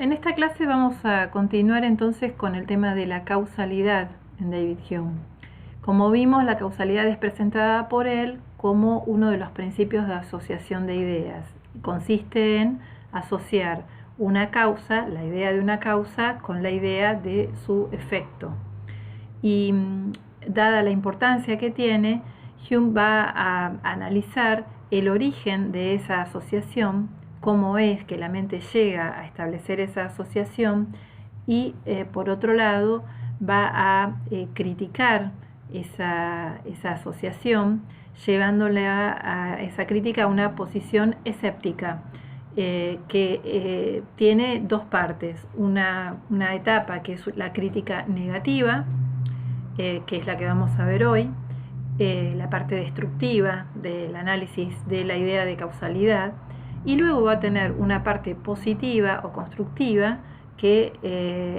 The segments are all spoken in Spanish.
En esta clase vamos a continuar entonces con el tema de la causalidad en David Hume. Como vimos, la causalidad es presentada por él como uno de los principios de asociación de ideas. Consiste en asociar una causa, la idea de una causa, con la idea de su efecto. Y dada la importancia que tiene, Hume va a analizar el origen de esa asociación, cómo es que la mente llega a establecer esa asociación y, por otro lado, va a criticar esa asociación, llevándole a esa crítica a una posición escéptica, que tiene dos partes. Una etapa que es la crítica negativa, que es la que vamos a ver hoy, la parte destructiva del análisis de la idea de causalidad, y luego va a tener una parte positiva o constructiva que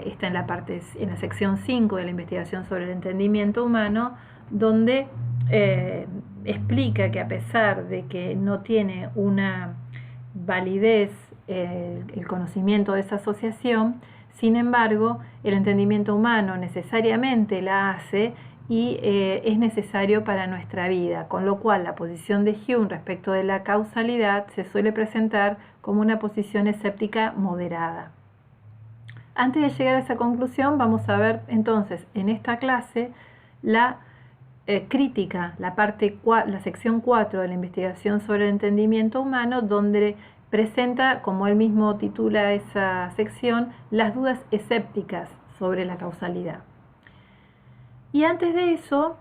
está en la sección 5 de la investigación sobre el entendimiento humano, donde explica que a pesar de que no tiene una validez el conocimiento de esa asociación, sin embargo, el entendimiento humano necesariamente la hace y es necesario para nuestra vida, con lo cual la posición de Hume respecto de la causalidad se suele presentar como una posición escéptica moderada. Antes de llegar a esa conclusión, vamos a ver entonces en esta clase la crítica, la sección 4 de la investigación sobre el entendimiento humano, donde presenta, como él mismo titula esa sección, las dudas escépticas sobre la causalidad. Y antes de eso,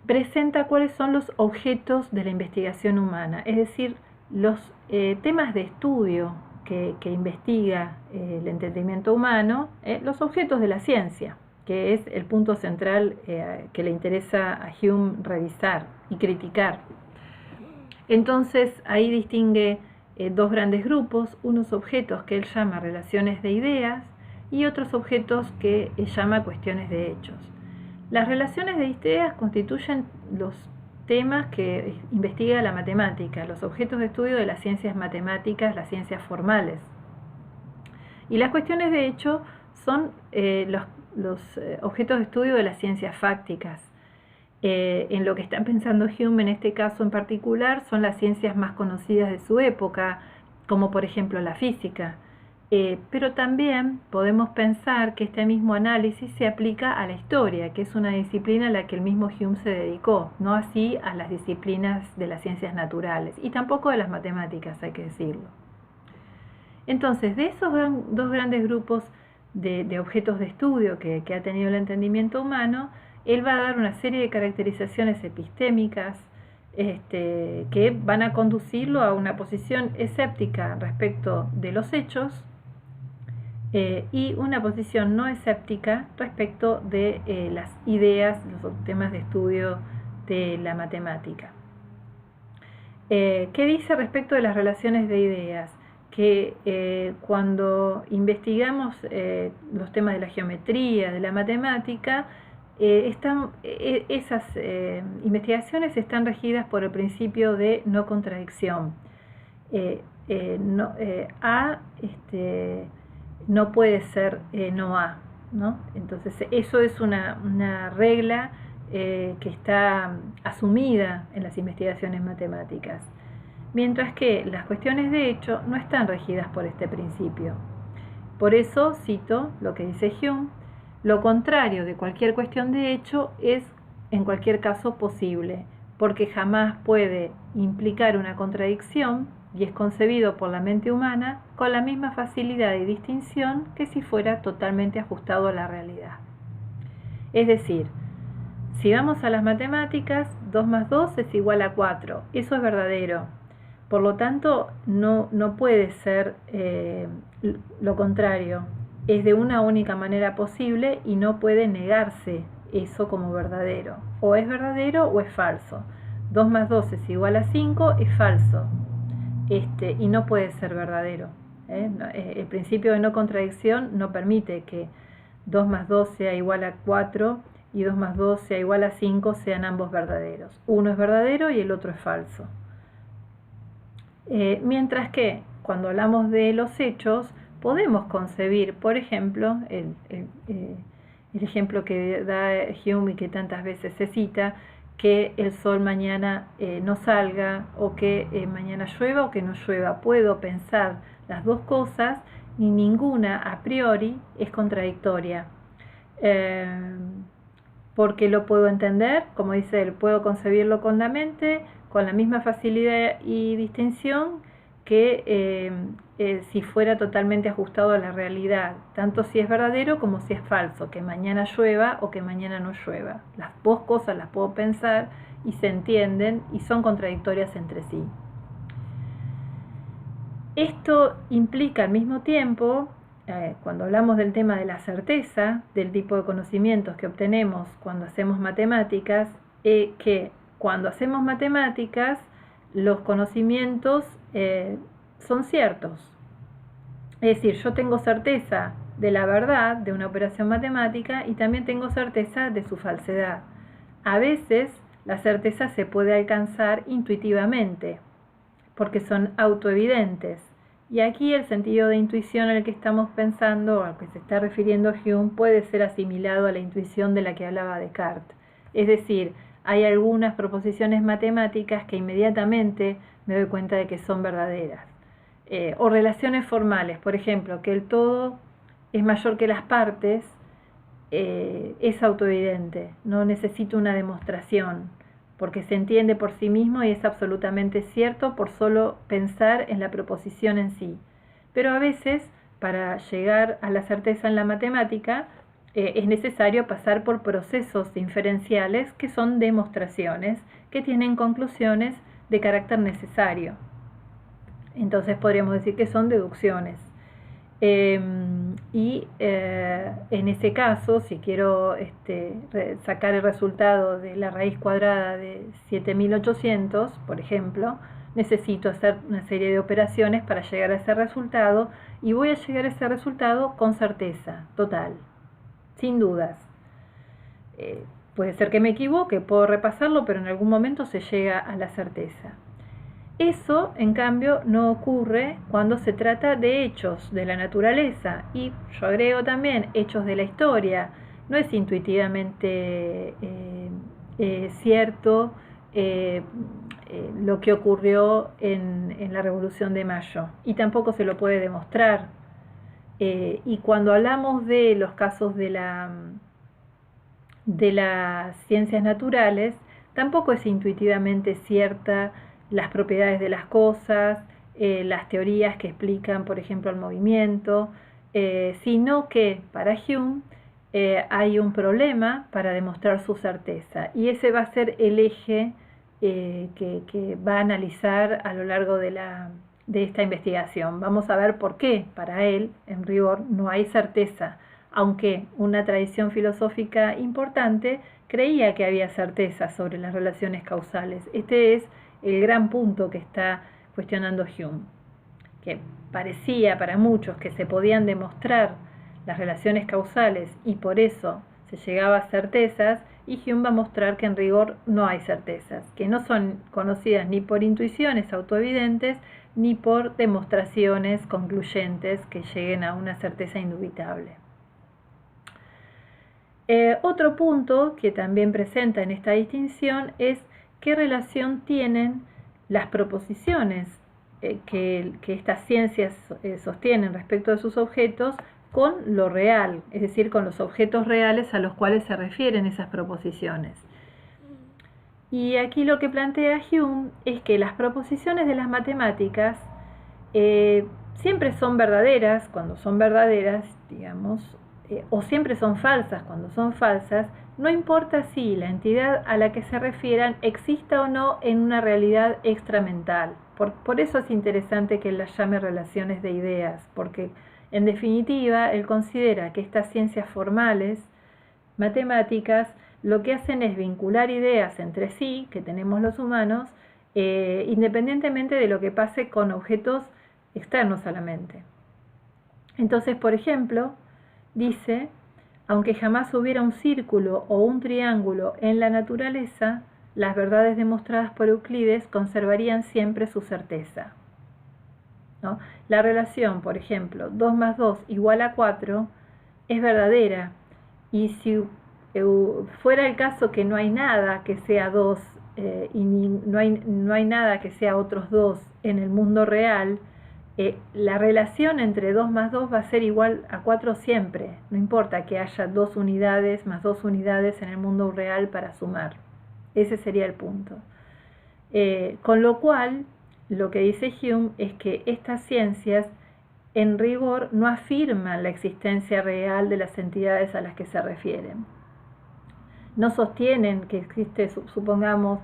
presenta cuáles son los objetos de la investigación humana, es decir, los temas de estudio que investiga el entendimiento humano, los objetos de la ciencia, que es el punto central que le interesa a Hume revisar y criticar. Entonces, ahí distingue dos grandes grupos, unos objetos que él llama relaciones de ideas y otros objetos que él llama cuestiones de hechos. Las relaciones de ideas constituyen los temas que investiga la matemática, los objetos de estudio de las ciencias matemáticas, las ciencias formales. Y las cuestiones de hecho son los objetos de estudio de las ciencias fácticas. En lo que está pensando Hume en este caso en particular son las ciencias más conocidas de su época, como por ejemplo la física. Pero también podemos pensar que este mismo análisis se aplica a la historia, que es una disciplina a la que el mismo Hume se dedicó, no así a las disciplinas de las ciencias naturales, y tampoco de las matemáticas, hay que decirlo. Entonces, de esos dos grandes grupos de objetos de estudio que ha tenido el entendimiento humano, él va a dar una serie de caracterizaciones epistémicas que van a conducirlo a una posición escéptica respecto de los hechos y una posición no escéptica respecto de las ideas, los temas de estudio de la matemática. ¿Qué dice respecto de las relaciones de ideas? Que cuando investigamos los temas de la geometría, de la matemática, esas investigaciones están regidas por el principio de no contradicción. A no puede ser no A, ¿no? Entonces eso es una regla que está asumida en las investigaciones matemáticas, mientras que las cuestiones de hecho no están regidas por este principio. Por eso cito lo que dice Hume: lo contrario de cualquier cuestión de hecho es en cualquier caso posible, porque jamás puede implicar una contradicción y es concebido por la mente humana con la misma facilidad y distinción que si fuera totalmente ajustado a la realidad. Es decir, si vamos a las matemáticas, 2 más 2 es igual a 4, eso es verdadero. Por lo tanto, no puede ser lo contrario. Es de una única manera posible y no puede negarse eso como verdadero. O es verdadero o es falso. 2 más 2 es igual a 5 es falso. Y no puede ser verdadero. El principio de no contradicción no permite que 2 más 2 sea igual a 4 y 2 más 2 sea igual a 5 sean ambos verdaderos. Uno es verdadero y el otro es falso. Mientras que cuando hablamos de los hechos, podemos concebir, por ejemplo, el ejemplo que da Hume y que tantas veces se cita, que el sol mañana no salga o que mañana llueva o que no llueva. Puedo pensar las dos cosas y ninguna a priori es contradictoria. Porque lo puedo entender, como dice él, puedo concebirlo con la mente, con la misma facilidad y distinción que si fuera totalmente ajustado a la realidad, tanto si es verdadero como si es falso, que mañana llueva o que mañana no llueva. Las dos cosas las puedo pensar y se entienden y son contradictorias entre sí. Esto implica al mismo tiempo, cuando hablamos del tema de la certeza, del tipo de conocimientos que obtenemos cuando hacemos matemáticas, que cuando hacemos matemáticas los conocimientos son ciertos. Es decir, yo tengo certeza de la verdad de una operación matemática y también tengo certeza de su falsedad. A veces la certeza se puede alcanzar intuitivamente, porque son autoevidentes. Y aquí el sentido de intuición al que estamos pensando, al que se está refiriendo Hume, puede ser asimilado a la intuición de la que hablaba Descartes. Es decir, hay algunas proposiciones matemáticas que inmediatamente me doy cuenta de que son verdaderas. O relaciones formales, por ejemplo, que el todo es mayor que las partes, es autoevidente, no necesito una demostración, porque se entiende por sí mismo y es absolutamente cierto por solo pensar en la proposición en sí. Pero a veces, para llegar a la certeza en la matemática, es necesario pasar por procesos inferenciales que son demostraciones, que tienen conclusiones de carácter necesario. Entonces podríamos decir que son deducciones. En ese caso, si quiero sacar el resultado de la raíz cuadrada de 7800, por ejemplo, necesito hacer una serie de operaciones para llegar a ese resultado y voy a llegar a ese resultado con certeza total, sin dudas. Puede ser que me equivoque, puedo repasarlo, pero en algún momento se llega a la certeza. Eso, en cambio, no ocurre cuando se trata de hechos de la naturaleza, y yo agrego también hechos de la historia. No es intuitivamente cierto lo que ocurrió en la Revolución de Mayo, y tampoco se lo puede demostrar. Y cuando hablamos de los casos de las ciencias naturales, tampoco es intuitivamente cierta las propiedades de las cosas, las teorías que explican, por ejemplo, el movimiento, sino que para Hume hay un problema para demostrar su certeza, y ese va a ser el eje que va a analizar a lo largo de esta investigación. Vamos a ver por qué para él, en rigor, no hay certeza, aunque una tradición filosófica importante creía que había certeza sobre las relaciones causales. Este es el gran punto que está cuestionando Hume, que parecía para muchos que se podían demostrar las relaciones causales y por eso se llegaba a certezas, y Hume va a mostrar que en rigor no hay certezas, que no son conocidas ni por intuiciones autoevidentes ni por demostraciones concluyentes que lleguen a una certeza indubitable. Otro punto que también presenta en esta distinción es qué relación tienen las proposiciones que estas ciencias sostienen respecto de sus objetos con lo real, es decir, con los objetos reales a los cuales se refieren esas proposiciones. Y aquí lo que plantea Hume es que las proposiciones de las matemáticas siempre son verdaderas cuando son verdaderas, digamos, o siempre son falsas cuando son falsas, no importa si la entidad a la que se refieran exista o no en una realidad extramental. Por eso es interesante que él las llame relaciones de ideas, porque en definitiva él considera que estas ciencias formales, matemáticas, lo que hacen es vincular ideas entre sí, que tenemos los humanos, independientemente de lo que pase con objetos externos a la mente. Entonces, por ejemplo, dice, aunque jamás hubiera un círculo o un triángulo en la naturaleza, las verdades demostradas por Euclides conservarían siempre su certeza. ¿no? La relación, por ejemplo, 2 más 2 igual a 4 es verdadera, y si fuera el caso que no hay nada que sea 2 y no hay nada que sea otros 2 en el mundo real, la relación entre 2 más 2 va a ser igual a 4 siempre, no importa que haya 2 unidades más 2 unidades en el mundo real para sumar. Ese sería el punto. Con lo cual, lo que dice Hume es que estas ciencias en rigor no afirman la existencia real de las entidades a las que se refieren. No sostienen que existe, supongamos,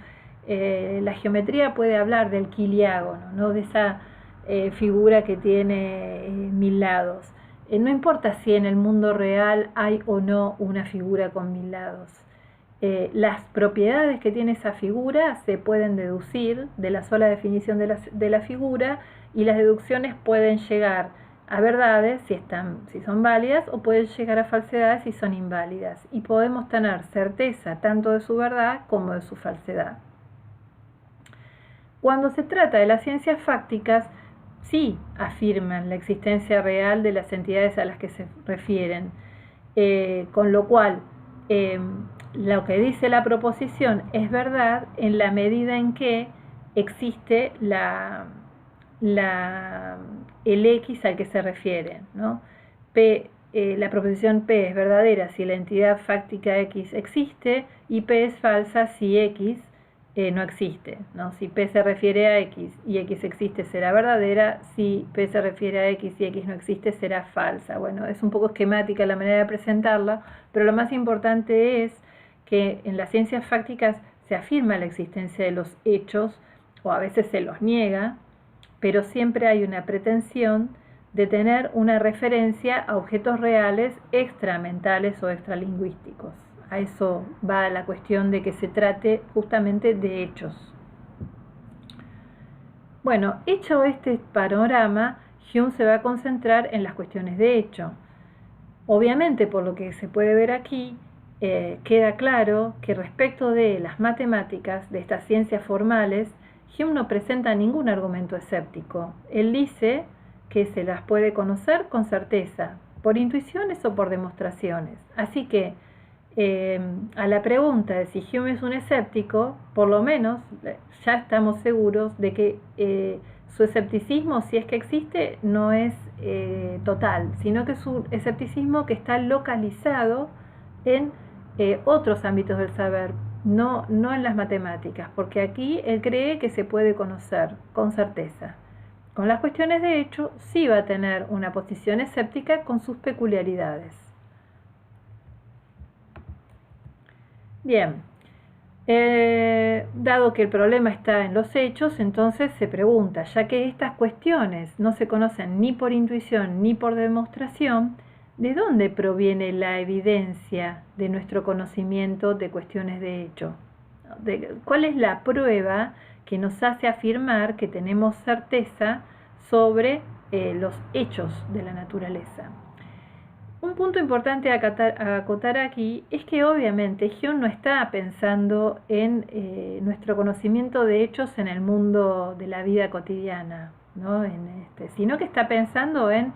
la geometría puede hablar del quiliágono, ¿no? De esa figura que tiene 1000 lados. No importa si en el mundo real hay o no una figura con 1000 lados. Las propiedades que tiene esa figura se pueden deducir de la sola definición de la figura, y las deducciones pueden llegar a verdades si son válidas, o pueden llegar a falsedades si son inválidas, y podemos tener certeza tanto de su verdad como de su falsedad. Cuando se trata de las ciencias fácticas, sí afirman la existencia real de las entidades a las que se refieren, con lo cual lo que dice la proposición es verdad en la medida en que existe el X al que se refiere, ¿no? La proposición P es verdadera si la entidad fáctica X existe, y P es falsa si X no existe, ¿no? Si P se refiere a X y X existe, será verdadera; si P se refiere a X y X no existe, será falsa. Bueno, es un poco esquemática la manera de presentarla, pero lo más importante es que en las ciencias fácticas se afirma la existencia de los hechos, o a veces se los niega, pero siempre hay una pretensión de tener una referencia a objetos reales extramentales o extralingüísticos. A eso va la cuestión de que se trate justamente de hechos. Bueno, hecho este panorama, Hume se va a concentrar en las cuestiones de hecho. Obviamente, por lo que se puede ver aquí, queda claro que respecto de las matemáticas, de estas ciencias formales, Hume no presenta ningún argumento escéptico. Él dice que se las puede conocer con certeza, por intuiciones o por demostraciones. Así que, a la pregunta de si Hume es un escéptico, por lo menos ya estamos seguros de que su escepticismo, si es que existe, no es total, sino que es un escepticismo que está localizado en otros ámbitos del saber, no en las matemáticas, porque aquí él cree que se puede conocer con certeza. Con las cuestiones de hecho sí va a tener una posición escéptica con sus peculiaridades. Bien, dado que el problema está en los hechos, entonces se pregunta, ya que estas cuestiones no se conocen ni por intuición ni por demostración, ¿de dónde proviene la evidencia de nuestro conocimiento de cuestiones de hecho? ¿Cuál es la prueba que nos hace afirmar que tenemos certeza sobre los hechos de la naturaleza? Un punto importante a acotar aquí es que obviamente Hume no está pensando en nuestro conocimiento de hechos en el mundo de la vida cotidiana, ¿no? Sino que está pensando en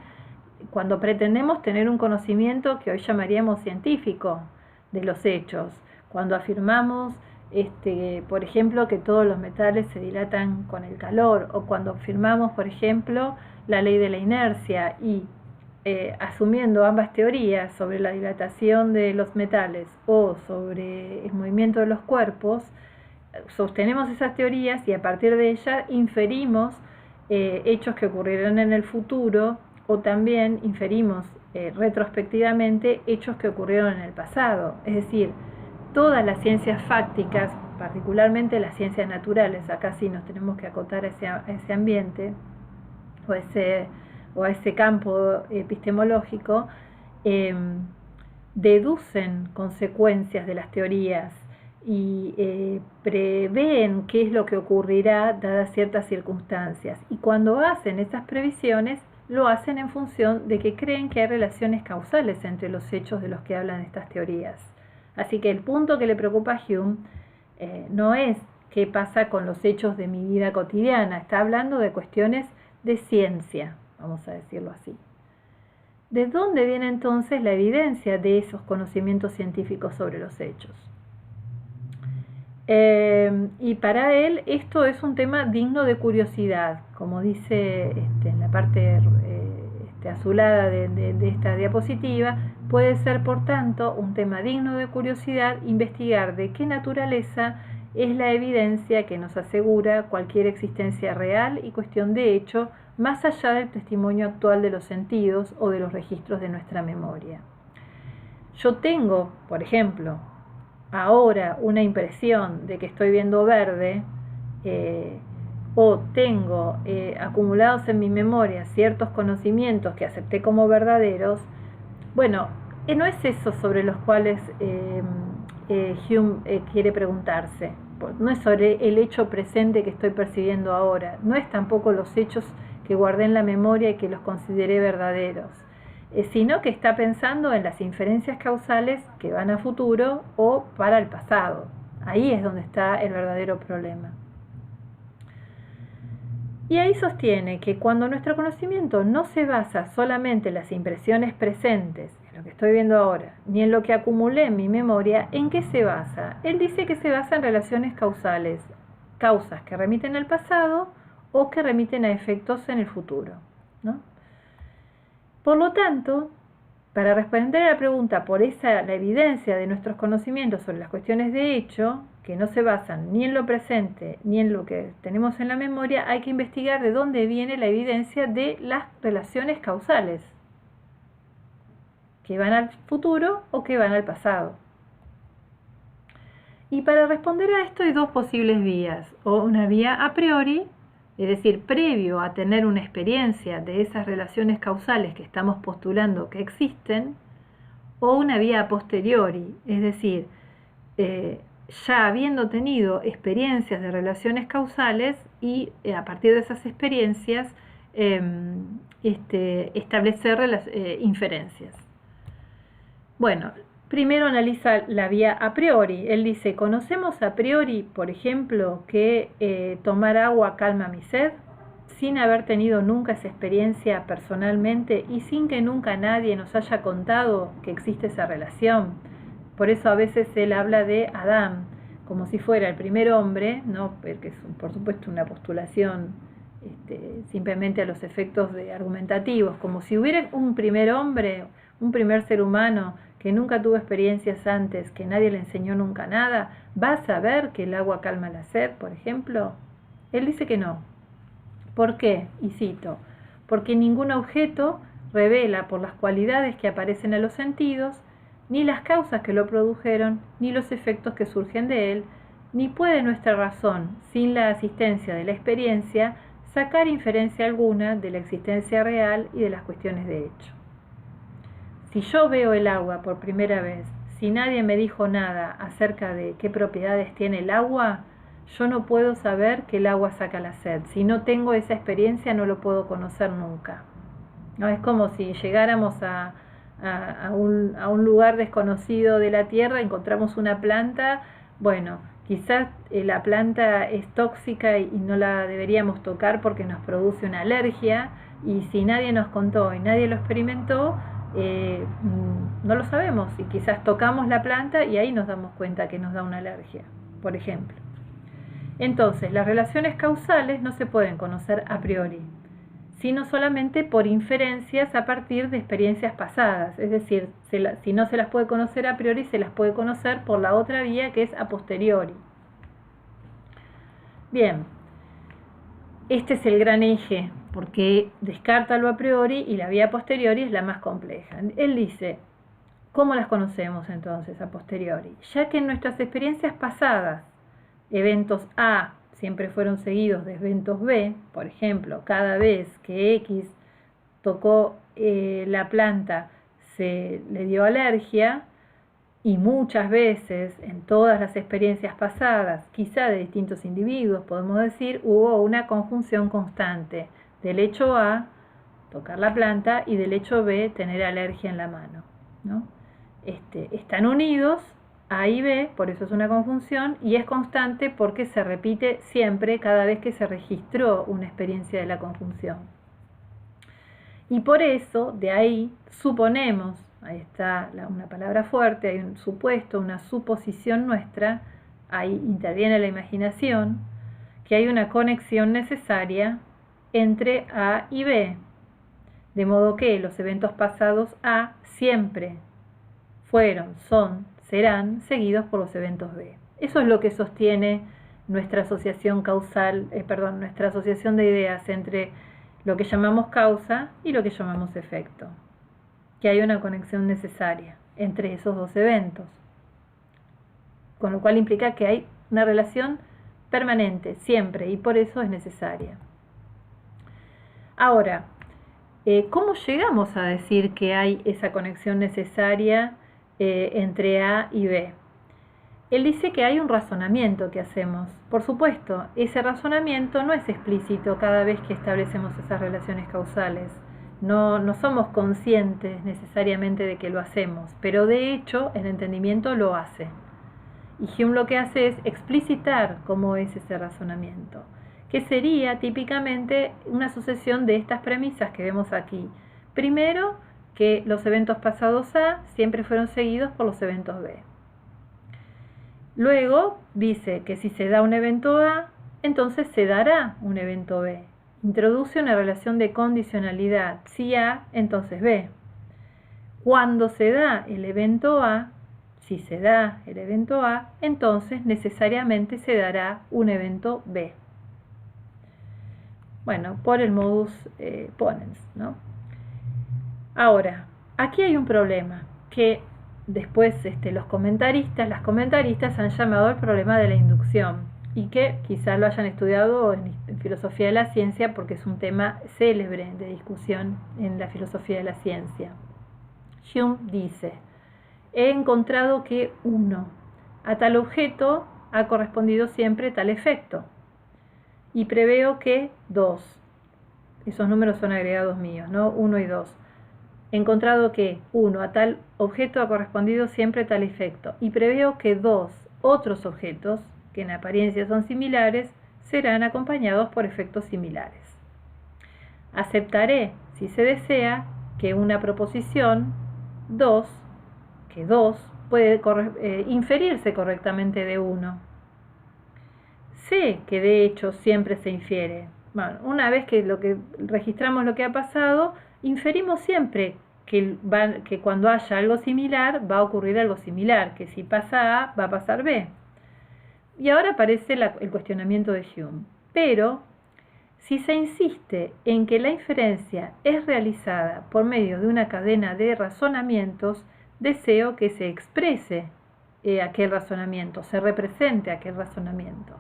cuando pretendemos tener un conocimiento que hoy llamaríamos científico de los hechos, cuando afirmamos, por ejemplo, que todos los metales se dilatan con el calor, o cuando afirmamos, por ejemplo, la ley de la inercia, y asumiendo ambas teorías sobre la dilatación de los metales o sobre el movimiento de los cuerpos, sostenemos esas teorías y a partir de ellas inferimos hechos que ocurrirán en el futuro, o también inferimos retrospectivamente hechos que ocurrieron en el pasado. Es decir, todas las ciencias fácticas, particularmente las ciencias naturales, acá sí nos tenemos que acotar a ese ambiente o a ese campo epistemológico, deducen consecuencias de las teorías y prevén qué es lo que ocurrirá dadas ciertas circunstancias. Y cuando hacen esas previsiones, lo hacen en función de que creen que hay relaciones causales entre los hechos de los que hablan estas teorías. Así que el punto que le preocupa a Hume no es qué pasa con los hechos de mi vida cotidiana, está hablando de cuestiones de ciencia, vamos a decirlo así. ¿De dónde viene entonces la evidencia de esos conocimientos científicos sobre los hechos? Y para él esto es un tema digno de curiosidad, como dice en la parte azulada de esta diapositiva. Puede ser, por tanto, un tema digno de curiosidad investigar de qué naturaleza es la evidencia que nos asegura cualquier existencia real y cuestión de hecho, más allá del testimonio actual de los sentidos o de los registros de nuestra memoria. Yo tengo, por ejemplo, ahora una impresión de que estoy viendo verde, o tengo acumulados en mi memoria ciertos conocimientos que acepté como verdaderos. Bueno, no es eso sobre los cuales Hume quiere preguntarse. No es sobre el hecho presente que estoy percibiendo ahora, no es tampoco los hechos que guardé en la memoria y que los consideré verdaderos, sino que está pensando en las inferencias causales que van a futuro o para el pasado. Ahí es donde está el verdadero problema. Y ahí sostiene que cuando nuestro conocimiento no se basa solamente en las impresiones presentes, en lo que estoy viendo ahora, ni en lo que acumulé en mi memoria, ¿en qué se basa? Él dice que se basa en relaciones causales, causas que remiten al pasado o que remiten a efectos en el futuro, ¿no? Por lo tanto, para responder a la pregunta por la evidencia de nuestros conocimientos sobre las cuestiones de hecho, que no se basan ni en lo presente ni en lo que tenemos en la memoria, hay que investigar de dónde viene la evidencia de las relaciones causales, que van al futuro o que van al pasado. Y para responder a esto hay dos posibles vías, o una vía a priori, es decir, previo a tener una experiencia de esas relaciones causales que estamos postulando que existen, o una vía a posteriori, es decir, ya habiendo tenido experiencias de relaciones causales y a partir de esas experiencias establecer inferencias. Bueno, primero analiza la vía a priori. Él dice, ¿conocemos a priori, por ejemplo, que tomar agua calma mi sed? Sin haber tenido nunca esa experiencia personalmente y sin que nunca nadie nos haya contado que existe esa relación. Por eso a veces él habla de Adán, como si fuera el primer hombre, ¿no? Porque es por supuesto una postulación simplemente a los efectos argumentativos, como si hubiera un primer hombre, un primer ser humano que nunca tuvo experiencias antes, que nadie le enseñó nunca nada, ¿va a saber que el agua calma la sed, por ejemplo? Él dice que no. ¿Por qué? Y cito, porque ningún objeto revela por las cualidades que aparecen a los sentidos, ni las causas que lo produjeron, ni los efectos que surgen de él, ni puede nuestra razón, sin la asistencia de la experiencia, sacar inferencia alguna de la existencia real y de las cuestiones de hecho. Si yo veo el agua por primera vez, si nadie me dijo nada acerca de qué propiedades tiene el agua, yo no puedo saber que el agua saca la sed. Si no tengo esa experiencia, no lo puedo conocer nunca. ¿No? Es como si llegáramos a un lugar desconocido de la tierra, encontramos una planta, bueno, quizás la planta es tóxica y no la deberíamos tocar porque nos produce una alergia, y si nadie nos contó y nadie lo experimentó, no lo sabemos, y quizás tocamos la planta y ahí nos damos cuenta que nos da una alergia, por ejemplo. Entonces, las relaciones causales no se pueden conocer a priori, sino solamente por inferencias a partir de experiencias pasadas. Es decir, si no se las puede conocer a priori, se las puede conocer por la otra vía, que es a posteriori. Bien, este es el gran eje, porque descarta lo a priori y la vía a posteriori es la más compleja. Él dice, ¿cómo las conocemos entonces a posteriori? Ya que en nuestras experiencias pasadas, eventos A siempre fueron seguidos de eventos B, por ejemplo, cada vez que X tocó la planta se le dio alergia, y muchas veces en todas las experiencias pasadas, quizá de distintos individuos, podemos decir, hubo una conjunción constante del hecho A, tocar la planta, y del hecho B, tener alergia en la mano, ¿no? Están unidos, A y B, por eso es una conjunción, y es constante porque se repite siempre cada vez que se registró una experiencia de la conjunción. Y por eso, de ahí, suponemos, ahí está una palabra fuerte, hay un supuesto, una suposición nuestra, ahí interviene la imaginación, que hay una conexión necesaria entre A y B, de modo que los eventos pasados A siempre fueron, son, serán seguidos por los eventos B. Eso es lo que sostiene nuestra asociación causal, nuestra asociación de ideas entre lo que llamamos causa y lo que llamamos efecto, que hay una conexión necesaria entre esos dos eventos, con lo cual implica que hay una relación permanente, siempre, y por eso es necesaria. Ahora, ¿cómo llegamos a decir que hay esa conexión necesaria entre A y B? Él dice que hay un razonamiento que hacemos. Por supuesto, ese razonamiento no es explícito cada vez que establecemos esas relaciones causales. No somos conscientes necesariamente de que lo hacemos, pero de hecho el entendimiento lo hace. Y Hume lo que hace es explicitar cómo es ese razonamiento, que sería típicamente una sucesión de estas premisas que vemos aquí. Primero, que los eventos pasados A siempre fueron seguidos por los eventos B. Luego dice que si se da un evento A, entonces se dará un evento B. Introduce una relación de condicionalidad. Si A, entonces B. Cuando se da el evento A, si se da el evento A, entonces necesariamente se dará un evento B. Bueno, por el modus ponens, ¿no? Ahora, aquí hay un problema que después las comentaristas han llamado el problema de la inducción y que quizás lo hayan estudiado en filosofía de la ciencia porque es un tema célebre de discusión en la filosofía de la ciencia. Hume dice: he encontrado que 1 a tal objeto ha correspondido siempre tal efecto y preveo que 2, esos números son agregados míos, ¿no? 1 y 2. He encontrado que 1 a tal objeto ha correspondido siempre tal efecto y preveo que 2 otros objetos, que en apariencia son similares, serán acompañados por efectos similares. Aceptaré, si se desea, que una proposición 2, que 2 puede inferirse correctamente de 1. Sé que de hecho siempre se infiere. Bueno, una vez que registramos lo que ha pasado, inferimos siempre que cuando haya algo similar va a ocurrir algo similar, que si pasa A va a pasar B. Y ahora aparece el cuestionamiento de Hume. Pero si se insiste en que la inferencia es realizada por medio de una cadena de razonamientos, deseo que se exprese aquel razonamiento, se represente aquel razonamiento.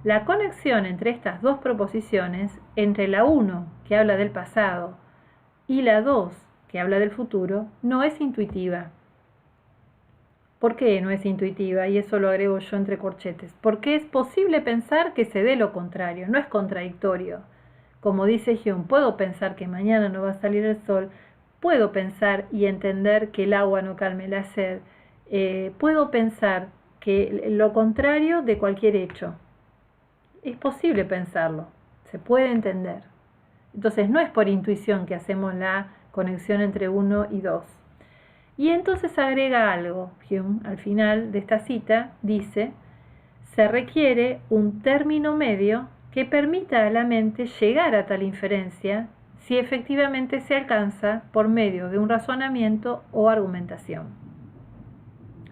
La conexión entre estas dos proposiciones, entre la 1, que habla del pasado, y la 2, que habla del futuro, no es intuitiva. ¿Por qué no es intuitiva? Y eso lo agrego yo entre corchetes. Porque es posible pensar que se dé lo contrario, no es contradictorio. Como dice Hume, puedo pensar que mañana no va a salir el sol, puedo pensar y entender que el agua no calme la sed, puedo pensar que lo contrario de cualquier hecho. Es posible pensarlo, se puede entender. Entonces no es por intuición que hacemos la conexión entre 1 y 2. Y entonces agrega algo, Hume, al final de esta cita, dice: se requiere un término medio que permita a la mente llegar a tal inferencia si efectivamente se alcanza por medio de un razonamiento o argumentación.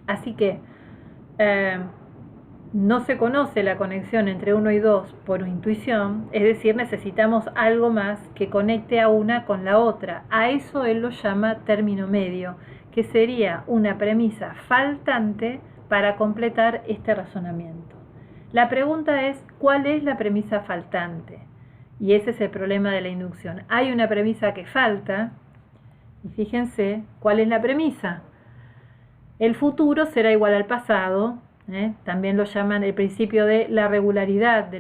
Así que no se conoce la conexión entre 1 y 2 por intuición, es decir, necesitamos algo más que conecte a una con la otra. A eso él lo llama término medio, que sería una premisa faltante para completar este razonamiento. La pregunta es, ¿cuál es la premisa faltante? Y ese es el problema de la inducción. Hay una premisa que falta, y fíjense, ¿cuál es la premisa? El futuro será igual al pasado. También lo llaman el principio de la regularidad de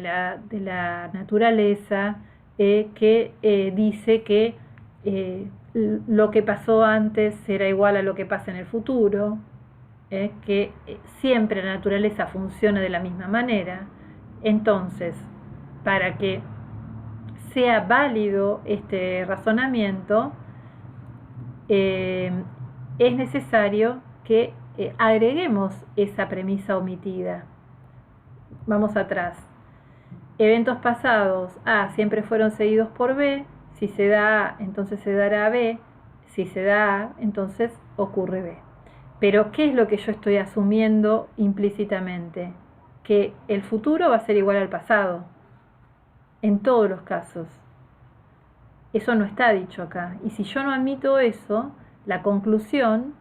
la naturaleza, que dice que lo que pasó antes será igual a lo que pasa en el futuro, que siempre la naturaleza funciona de la misma manera. Entonces, para que sea válido este razonamiento, es necesario que agreguemos esa premisa omitida. Vamos atrás. Eventos pasados A siempre fueron seguidos por B. Si se da A, entonces se dará B. Si se da A, entonces ocurre B. Pero ¿qué es lo que yo estoy asumiendo implícitamente? Que el futuro va a ser igual al pasado, en todos los casos. Eso no está dicho acá. Y si yo no admito eso, la conclusión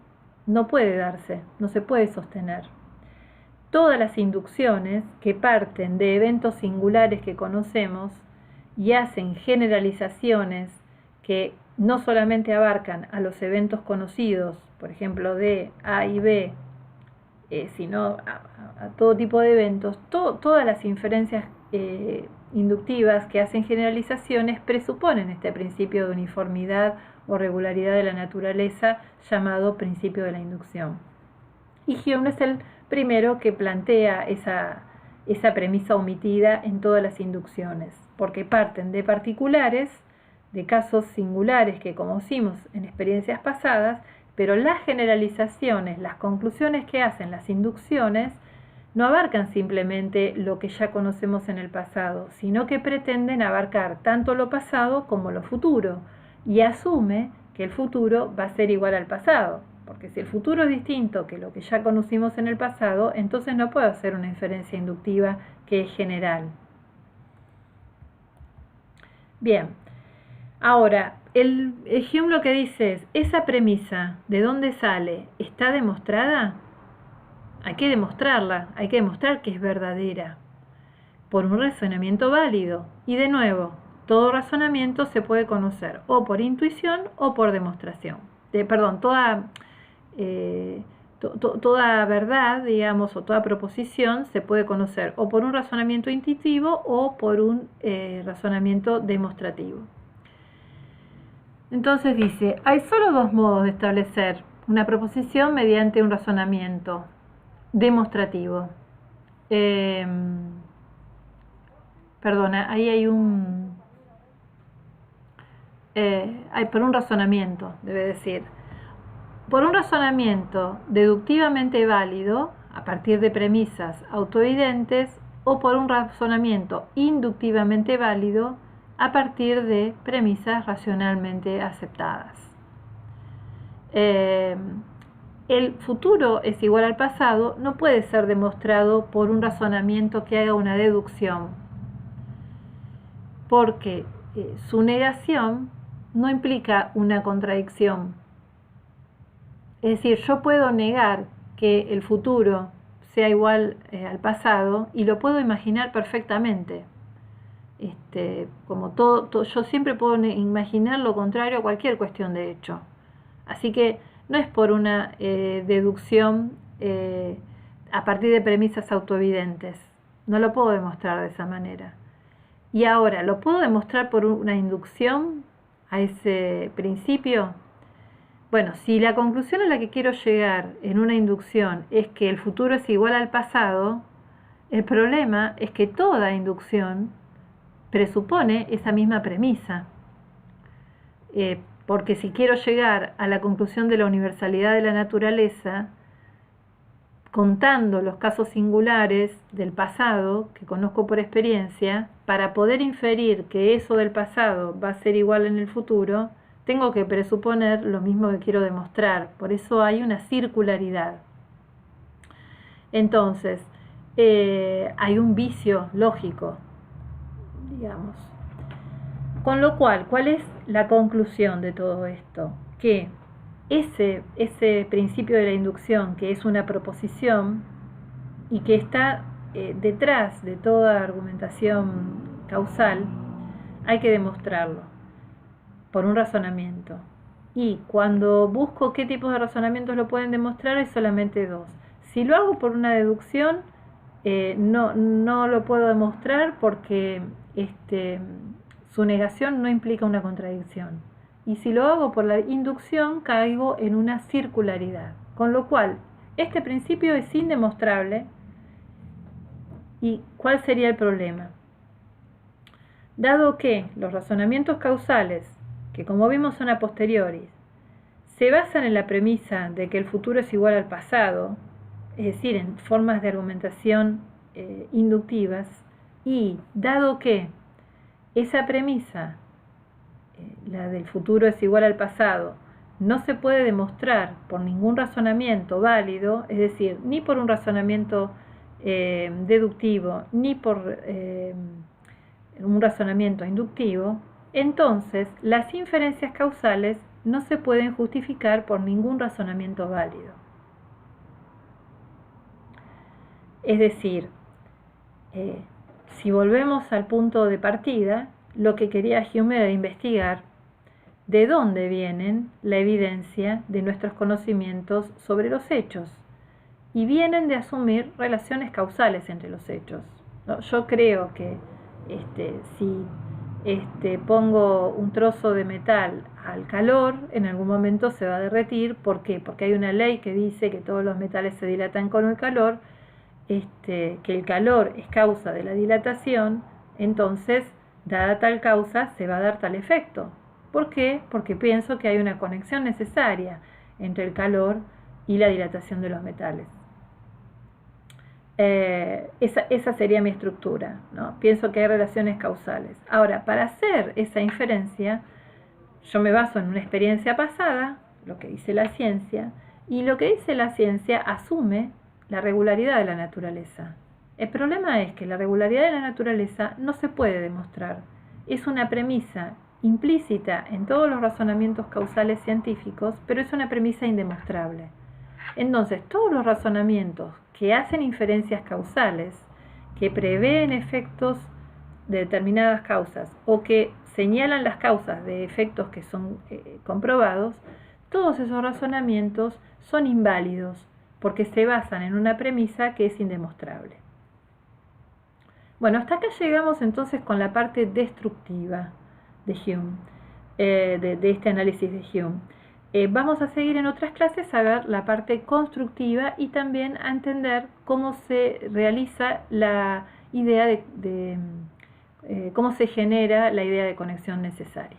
no puede darse, no se puede sostener. Todas las inducciones que parten de eventos singulares que conocemos y hacen generalizaciones que no solamente abarcan a los eventos conocidos, por ejemplo, de A y B, sino a todo tipo de eventos, todas las inferencias inductivas que hacen generalizaciones presuponen este principio de uniformidad o regularidad de la naturaleza llamado principio de la inducción. Y Hume es el primero que plantea esa premisa omitida en todas las inducciones, porque parten de particulares, de casos singulares que conocimos en experiencias pasadas, pero las generalizaciones, las conclusiones que hacen las inducciones, no abarcan simplemente lo que ya conocemos en el pasado, sino que pretenden abarcar tanto lo pasado como lo futuro, y asume que el futuro va a ser igual al pasado, porque si el futuro es distinto que lo que ya conocimos en el pasado, entonces no puedo hacer una inferencia inductiva que es general. Bien, ahora, el Hume lo que dice es, ¿esa premisa de dónde sale está demostrada? Hay que demostrarla, hay que demostrar que es verdadera por un razonamiento válido. Y de nuevo, todo razonamiento se puede conocer o por intuición o por demostración. Toda verdad, digamos, o toda proposición se puede conocer o por un razonamiento intuitivo o por un razonamiento demostrativo. Entonces dice, hay solo dos modos de establecer una proposición mediante un razonamiento demostrativo. Ahí hay por un razonamiento, debe decir. Por un razonamiento deductivamente válido, a partir de premisas autoevidentes, o por un razonamiento inductivamente válido, a partir de premisas racionalmente aceptadas. El futuro es igual al pasado no puede ser demostrado por un razonamiento que haga una deducción, porque su negación no implica una contradicción. Es decir, yo puedo negar que el futuro sea igual al pasado y lo puedo imaginar perfectamente. Como yo siempre puedo imaginar lo contrario a cualquier cuestión de hecho. Así que no es por una deducción a partir de premisas autoevidentes. No lo puedo demostrar de esa manera. Y ahora, ¿lo puedo demostrar por una inducción a ese principio? Bueno, si la conclusión a la que quiero llegar en una inducción es que el futuro es igual al pasado, el problema es que toda inducción presupone esa misma premisa. Porque si quiero llegar a la conclusión de la universalidad de la naturaleza, contando los casos singulares del pasado que conozco por experiencia, para poder inferir que eso del pasado va a ser igual en el futuro, tengo que presuponer lo mismo que quiero demostrar. Por eso hay una circularidad. Entonces, hay un vicio lógico, digamos. Con lo cual, ¿cuál es la conclusión de todo esto? Que ese principio de la inducción, que es una proposición y que está detrás de toda argumentación causal, hay que demostrarlo por un razonamiento. Y cuando busco qué tipos de razonamientos lo pueden demostrar, hay solamente dos. Si lo hago por una deducción, no lo puedo demostrar porque su negación no implica una contradicción. Y si lo hago por la inducción, caigo en una circularidad. Con lo cual, este principio es indemostrable. ¿Y cuál sería el problema? Dado que los razonamientos causales, que como vimos son a posteriori, se basan en la premisa de que el futuro es igual al pasado, es decir, en formas de argumentación inductivas, y dado que esa premisa, la del futuro es igual al pasado, no se puede demostrar por ningún razonamiento válido, es decir, ni por un razonamiento deductivo, ni por un razonamiento inductivo, entonces las inferencias causales no se pueden justificar por ningún razonamiento válido. Es decir, si volvemos al punto de partida, lo que quería Hume era investigar de dónde vienen la evidencia de nuestros conocimientos sobre los hechos, y vienen de asumir relaciones causales entre los hechos. Yo creo que si pongo un trozo de metal al calor, en algún momento se va a derretir. ¿Por qué? Porque hay una ley que dice que todos los metales se dilatan con el calor, que el calor es causa de la dilatación, entonces, dada tal causa, se va a dar tal efecto. ¿Por qué? Porque pienso que hay una conexión necesaria entre el calor y la dilatación de los metales. Esa sería mi estructura, ¿no? Pienso que hay relaciones causales. Ahora, para hacer esa inferencia, yo me baso en una experiencia pasada, lo que dice la ciencia, y lo que dice la ciencia asume la regularidad de la naturaleza. El problema es que la regularidad de la naturaleza no se puede demostrar. Es una premisa implícita en todos los razonamientos causales científicos, pero es una premisa indemostrable. Entonces, todos los razonamientos que hacen inferencias causales, que prevén efectos de determinadas causas o que señalan las causas de efectos que son comprobados, todos esos razonamientos son inválidos porque se basan en una premisa que es indemostrable. Bueno, hasta acá llegamos entonces con la parte destructiva de Hume, de este análisis de Hume. Vamos a seguir en otras clases a ver la parte constructiva y también a entender cómo se realiza la idea cómo se genera la idea de conexión necesaria.